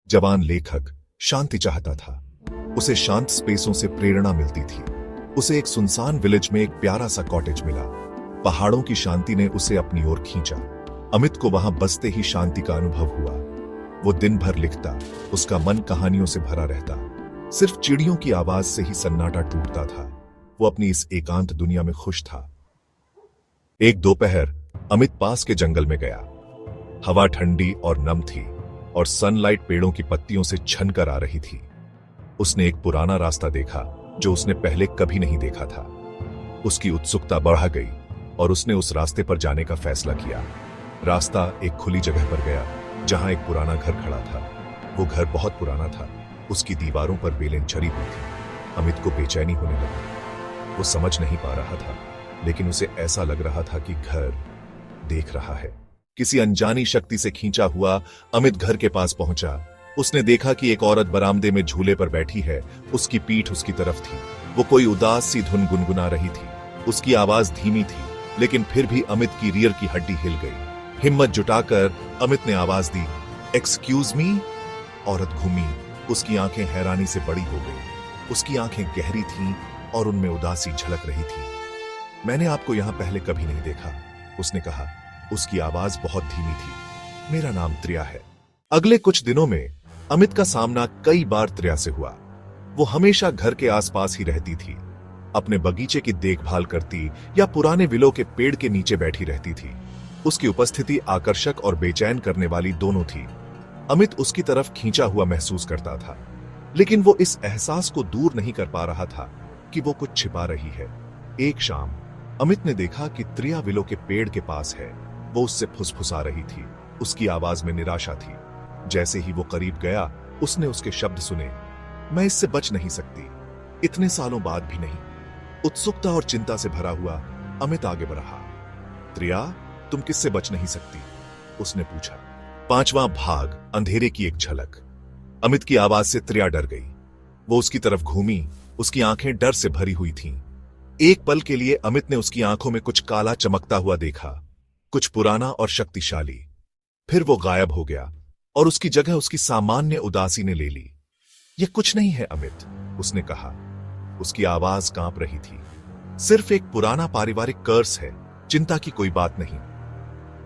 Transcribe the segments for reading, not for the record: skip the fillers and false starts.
जवान लेखक शांति चाहता था। उसे शांत स्पेसों से प्रेरणा मिलती थी। उसे एक सुनसान विलेज में एक प्यारा सा कॉटेज मिला। पहाड़ों की शांति ने उसे अपनी ओर खींचा। अमित को वहां बसते ही शांति का अनुभव हुआ। वो दिन भर लिखता, उसका मन कहानियों से भरा रहता। सिर्फ चिड़ियों की आवाज से ही सन्नाटा टूटता था। वो अपनी इस एकांत दुनिया में खुश था। एक दोपहर अमित पास के जंगल में गया। हवा ठंडी और नम थी और सनलाइट पेड़ों की पत्तियों से छनकर आ रही थी। उसने एक पुराना रास्ता देखा जो उसने पहले कभी नहीं देखा था। उसकी उत्सुकता बढ़ गई और उसने उस रास्ते पर जाने का फैसला किया। रास्ता एक खुली जगह पर गया जहां एक पुराना घर खड़ा था। वो घर बहुत पुराना था। उसकी दीवारों पर बेलें छड़ी हुई थी। अमित को बेचैनी होने लगी। वो समझ नहीं पा रहा था, लेकिन उसे ऐसा लग रहा था कि घर देख रहा है। किसी अनजानी शक्ति से खींचा हुआ अमित घर के पास पहुंचा। उसने देखा कि एक औरत बरामदे में झूले पर बैठी है। उसकी पीठ उसकी तरफ थी। वो कोई उदास सी धुन गुनगुना रही थी। उसकी आवाज धीमी थी, लेकिन फिर भी अमित की रीढ़ की हड्डी हिल गई। हिम्मत जुटाकर अमित ने आवाज दी, एक्सक्यूज मी। औरत घूमी। उसकी आंखें हैरानी से बड़ी हो गई। उसकी आंखें गहरी थीं और उनमें उदासी झलक रही थी। मैंने आपको यहां पहले कभी नहीं देखा, उसने कहा। उसकी आवाज बहुत धीमी थी। मेरा नाम त्रिया है। अगले कुछ दिनों में अमित का सामना कई बार त्रिया से हुआ। वो हमेशा घर के आसपास ही रहती थी। अपने बगीचे की देखभाल करती या पुराने विलो के पेड़ के नीचे बैठी रहती थी। उसकी उपस्थिति आकर्षक और बेचैन करने वाली दोनों थी। अमित उसकी तरफ खींचा हुआ महसूस करता था, लेकिन वो इस एहसास को दूर नहीं कर पा रहा था कि वो कुछ छिपा रही है। एक शाम अमित ने देखा कि त्रिया विलो के पेड़ के पास है। वो उससे फुसफुसा रही थी। उसकी आवाज में निराशा थी। जैसे ही वो करीब गया, उसने उसके शब्द सुने, मैं इससे बच नहीं सकती, इतने सालों बाद भी नहीं। उत्सुकता और चिंता से भरा हुआ अमित आगे बढ़ा। त्रिया, तुम किससे बच नहीं सकती? उसने पूछा। 5वां भाग, अंधेरे की एक झलक। अमित की आवाज से त्रिया डर गई। वो उसकी तरफ घूमी। उसकी आंखें डर से भरी हुई थीं। एक पल के लिए अमित ने उसकी आंखों में कुछ काला चमकता हुआ देखा, कुछ पुराना और शक्तिशाली। फिर वो गायब हो गया और उसकी जगह उसकी सामान्य उदासी ने ले ली। यह कुछ नहीं है अमित, उसने कहा। उसकी आवाज कांप रही थी। सिर्फ एक पुराना पारिवारिक कर्स है, चिंता की कोई बात नहीं।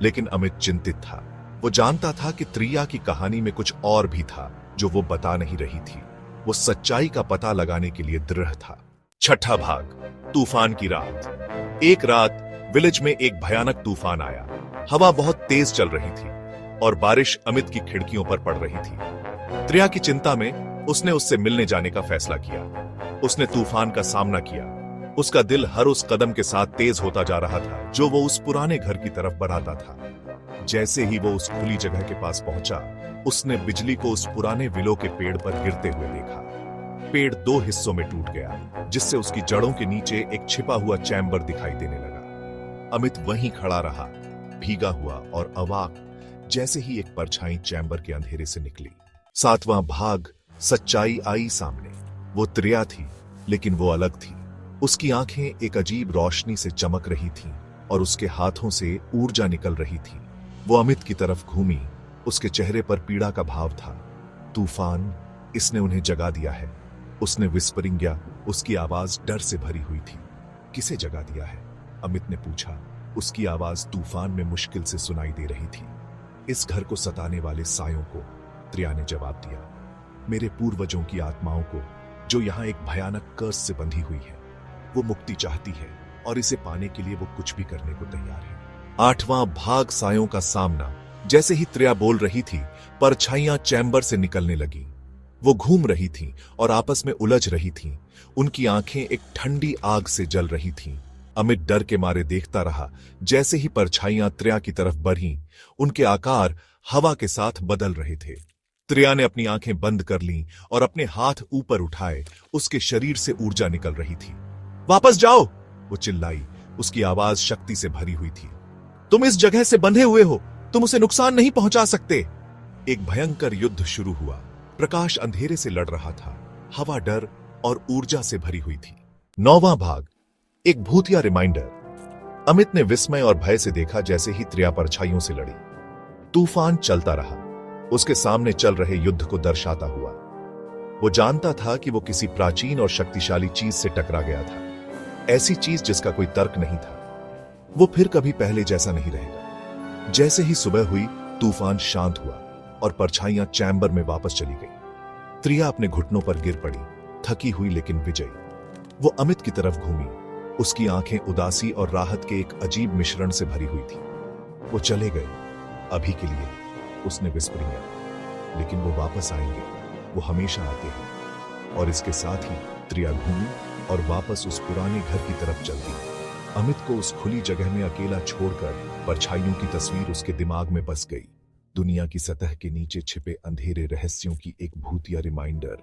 लेकिन अमित चिंतित था। वो जानता था कि त्रिया की कहानी में कुछ और भी था जो वो बता नहीं रही थी। वो सच्चाई का पता लगाने के लिए दृढ़ था। 6ठा भाग, तूफान की रात। एक रात विलेज में एक भयानक तूफान आया। हवा बहुत तेज चल रही थी और बारिश अमित की खिड़कियों पर पड़ रही थी। त्रिया की चिंता में उसने उससे मिलने जाने का फैसला किया। उसने तूफान का सामना किया। उसका दिल हर उस कदम के साथ तेज होता जा रहा था जो वो उस पुराने घर की तरफ बढ़ाता था। जैसे ही वो उस खुली जगह के पास पहुंचा, उसने बिजली को उस पुराने विलो के पेड़ पर गिरते हुए देखा। पेड़ 2 हिस्सों में टूट गया, जिससे उसकी जड़ों के नीचे एक छिपा हुआ चैम्बर दिखाई देने लगा। अमित वहीं खड़ा रहा, भीगा हुआ और अवाक, जैसे ही एक परछाई चैम्बर के अंधेरे से निकली। 7वां भाग, सच्चाई आई सामने। वो त्रिया थी, लेकिन वो अलग थी। उसकी आंखें एक अजीब रोशनी से चमक रही थीं और उसके हाथों से ऊर्जा निकल रही थी। वो अमित की तरफ घूमी। उसके चेहरे पर पीड़ा का भाव था। तूफान, इसने उन्हें जगा दिया है, उसने विस्परिंग किया। उसकी आवाज डर से भरी हुई थी। किसे जगा दिया है? अमित ने पूछा। उसकी आवाज तूफान में मुश्किल से सुनाई दे रही थी। इस घर को सताने वाले सायों को, त्रिया ने जवाब दिया। मेरे पूर्वजों की आत्माओं को, जो यहां एक भयानक कर्स से बंधी हुई है। वो मुक्ति चाहती है और इसे पाने के लिए वो कुछ भी करने को तैयार है। 8वां भाग, सायों का सामना। जैसे ही त्रिया बोल रही थी, परछाइयां चैम्बर से निकलने लगी। वो घूम रही थीं और आपस में उलझ रही थीं। उनकी आंखें एक ठंडी आग से जल रही थीं। अमित डर के मारे देखता रहा। जैसे ही परछाइयां त्रिया की तरफ बढ़ीं, उनके आकार हवा के साथ बदल रहे थे। त्रिया ने अपनी आंखें बंद कर लीं और अपने हाथ ऊपर उठाए। उसके शरीर से ऊर्जा निकल रही थी। वापस जाओ, वो चिल्लाई। उसकी आवाज शक्ति से भरी हुई थी। तुम इस जगह से बंधे हुए हो, तुम उसे नुकसान नहीं पहुंचा सकते। एक भयंकर युद्ध शुरू हुआ। प्रकाश अंधेरे से लड़ रहा था। हवा डर और ऊर्जा से भरी हुई थी। 9वां भाग, एक भूतिया रिमाइंडर। अमित ने विस्मय और भय से देखा जैसे ही त्रिया परछाइयों से लड़ी। तूफान चलता रहा। उसके सामने चल रहे युद्ध को दर्शाता हुआ। वो जानता था कि वो किसी प्राचीन और शक्तिशाली चीज से टकरा गया था, ऐसी चीज जिसका कोई तर्क नहीं था। वो फिर कभी पहले जैसा नहीं रहेगा। जैसे ही सुबह हुई, तूफान शांत हुआ और परछाइयां चैम्बर में वापस चली गई। त्रिया अपने घुटनों पर गिर पड़ी, थकी हुई लेकिन विजयी। वो अमित की तरफ घूमी, उसकी आंखें उदासी और राहत के एक अजीब मिश्रण से भरी हुई थी। वो चले गए अभी के लिए, उसने विस्परिंग, लेकिन वो वापस आएंगे, वो हमेशा आते हैं। और इसके साथ ही त्रिया घूमी और वापस उस पुराने घर की तरफ चल दी। अमित को उस खुली जगह में अकेला छोड़कर परछाइयों की तस्वीर उसके दिमाग में बस गई। दुनिया की सतह के नीचे छिपे अंधेरे रहस्यों की एक भूतिया रिमाइंडर।